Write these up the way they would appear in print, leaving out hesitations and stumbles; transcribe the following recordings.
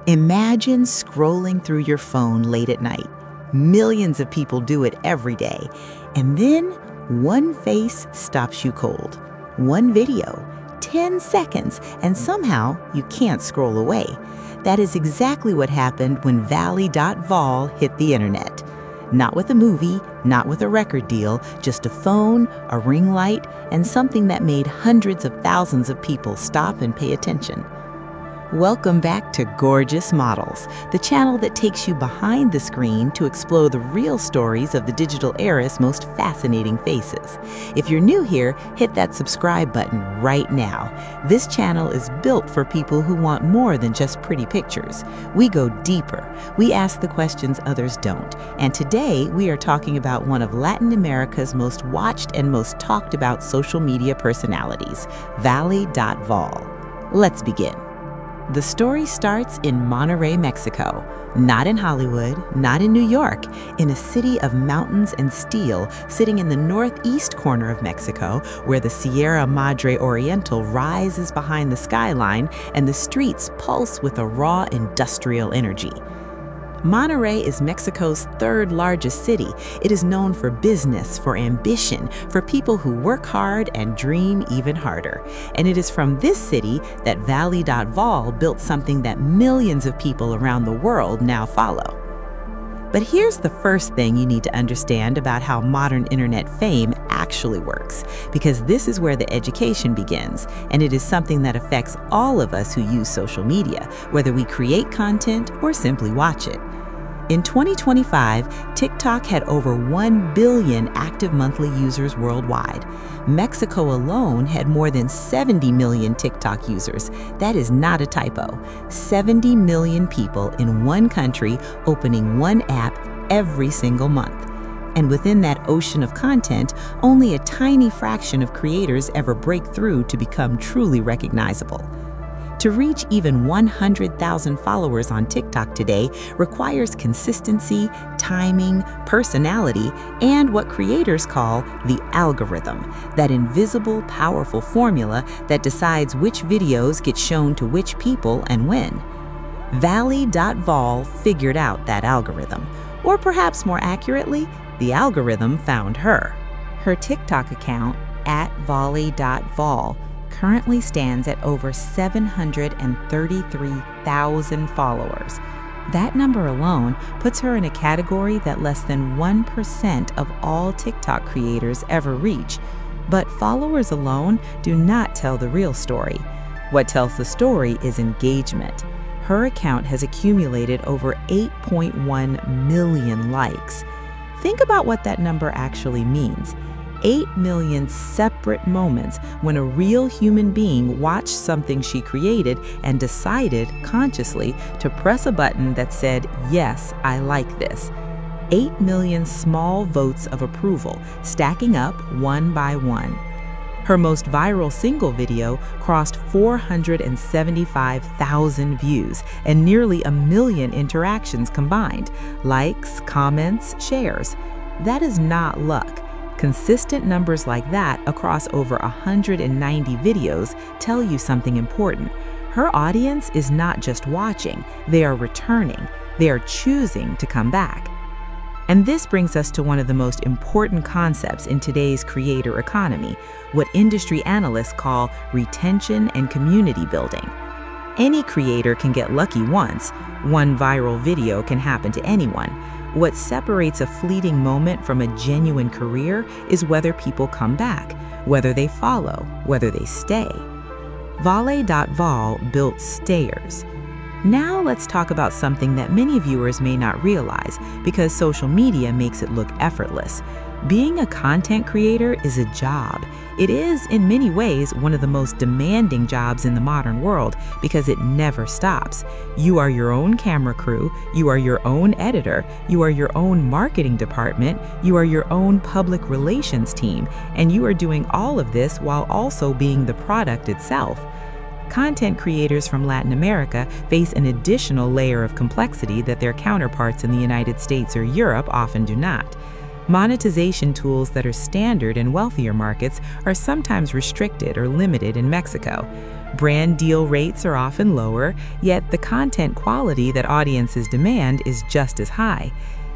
Imagine scrolling through your phone late at night. Millions of people do it every day. And then one face stops you cold. One video, 10 seconds, and somehow you can't scroll away. That is exactly what happened when valley.vaal hit the internet. Not with a movie, not with a record deal, just a phone, a ring light, and something that made hundreds of thousands of people stop and pay attention. Welcome back to Gorgeous Models, the channel that takes you behind the screen to explore the real stories of the digital era's most fascinating faces. If you're new here, hit that subscribe button right now. This channel is built for people who want more than just pretty pictures. We go deeper. We ask the questions others don't. And today, we are talking about one of Latin America's most watched and most talked about social media personalities, valley.vaal. Let's begin. The story starts in Monterrey, Mexico. Not in Hollywood, not in New York, in a city of mountains and steel sitting in the northeast corner of Mexico, where the Sierra Madre Oriental rises behind the skyline and the streets pulse with a raw industrial energy. Monterrey is Mexico's third largest city. It is known for business, for ambition, for people who work hard and dream even harder. And it is from this city that valley.vaal built something that millions of people around the world now follow. But here's the first thing you need to understand about how modern internet fame actually works, because this is where the education begins, and it is something that affects all of us who use social media, whether we create content or simply watch it. In 2025, TikTok had over 1 billion active monthly users worldwide. Mexico alone had more than 70 million TikTok users. That is not a typo. 70 million people in one country opening one app every single month. And within that ocean of content, only a tiny fraction of creators ever break through to become truly recognizable. To reach even 100,000 followers on TikTok today requires consistency, timing, personality, and what creators call the algorithm, that invisible, powerful formula that decides which videos get shown to which people and when. Valley.vaal figured out that algorithm, or perhaps more accurately, the algorithm found her. Her TikTok account, @valley.vaal, currently stands at over 733,000 followers. That number alone puts her in a category that less than 1% of all TikTok creators ever reach. But followers alone do not tell the real story. What tells the story is engagement. Her account has accumulated over 8.1 million likes. Think about what that number actually means. 8 million separate moments when a real human being watched something she created and decided consciously to press a button that said, "Yes, I like this." 8 million small votes of approval, stacking up one by one. Her most viral single video crossed 475,000 views and nearly 1 million interactions combined, likes, comments, shares. That is not luck. Consistent numbers like that across over 190 videos tell you something important. Her audience is not just watching, they are returning. They are choosing to come back. And this brings us to one of the most important concepts in today's creator economy, what industry analysts call retention and community building. Any creator can get lucky once. One viral video can happen to anyone. What separates a fleeting moment from a genuine career is whether people come back, whether they follow, whether they stay. Valley.vaal built stayers. Now let's talk about something that many viewers may not realize because social media makes it look effortless. Being a content creator is a job. It is, in many ways, one of the most demanding jobs in the modern world because it never stops. You are your own camera crew, you are your own editor, you are your own marketing department, you are your own public relations team, and you are doing all of this while also being the product itself. Content creators from Latin America face an additional layer of complexity that their counterparts in the United States or Europe often do not. Monetization tools that are standard in wealthier markets are sometimes restricted or limited in Mexico. Brand deal rates are often lower, yet the content quality that audiences demand is just as high.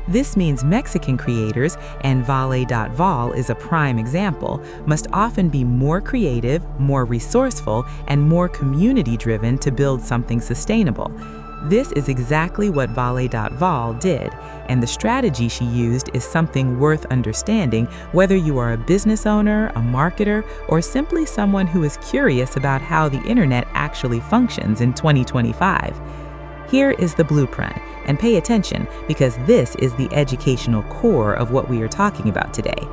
This means Mexican creators, and valley.vall is a prime example, must often be more creative, more resourceful, and more community-driven to build something sustainable. This is exactly what valley.vaal did, and the strategy she used is something worth understanding whether you are a business owner, a marketer, or simply someone who is curious about how the internet actually functions in 2025. Here is the blueprint, and pay attention because this is the educational core of what we are talking about today.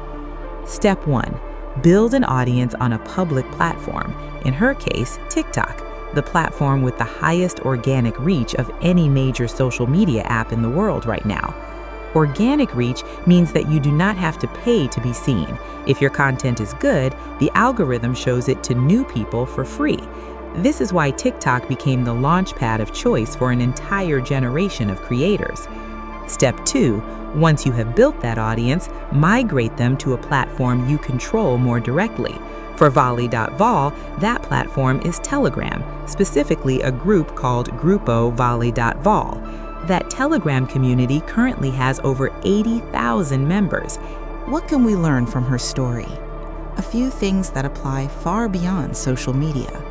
Step 1. Build an audience on a public platform, in her case, TikTok, the platform with the highest organic reach of any major social media app in the world right now. Organic reach means that you do not have to pay to be seen. If your content is good, the algorithm shows it to new people for free. This is why TikTok became the launchpad of choice for an entire generation of creators. Step 2. Once you have built that audience, migrate them to a platform you control more directly. For valley.vaal, that platform is Telegram, specifically a group called Grupo valley.vaal. That Telegram community currently has over 80,000 members. What can we learn from her story? A few things that apply far beyond social media.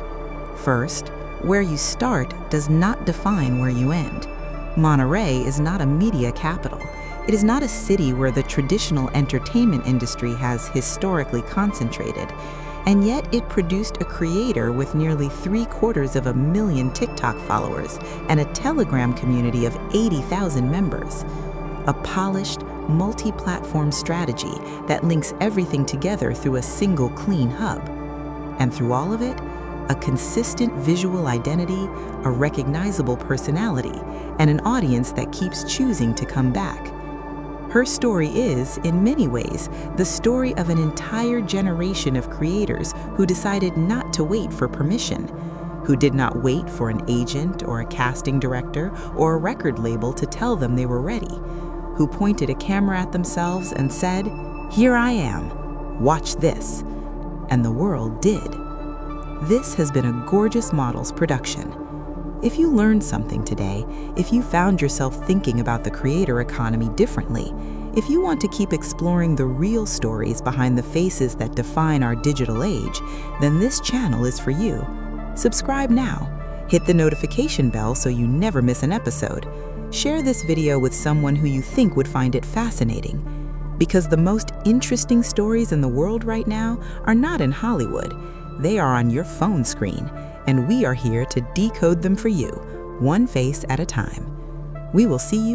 First, where you start does not define where you end. Monterrey is not a media capital. It is not a city where the traditional entertainment industry has historically concentrated, and yet it produced a creator with nearly 750,000 TikTok followers and a Telegram community of 80,000 members. A polished, multi-platform strategy that links everything together through a single clean hub. And through all of it, a consistent visual identity, a recognizable personality, and an audience that keeps choosing to come back. Her story is, in many ways, the story of an entire generation of creators who decided not to wait for permission, who did not wait for an agent or a casting director or a record label to tell them they were ready, who pointed a camera at themselves and said, "Here I am, watch this," and the world did. This has been a Gorgeous Models production. If you learned something today, if you found yourself thinking about the creator economy differently, if you want to keep exploring the real stories behind the faces that define our digital age, then this channel is for you. Subscribe now. Hit the notification bell so you never miss an episode. Share this video with someone who you think would find it fascinating. Because the most interesting stories in the world right now are not in Hollywood. They are on your phone screen, and we are here to decode them for you, one face at a time. We will see you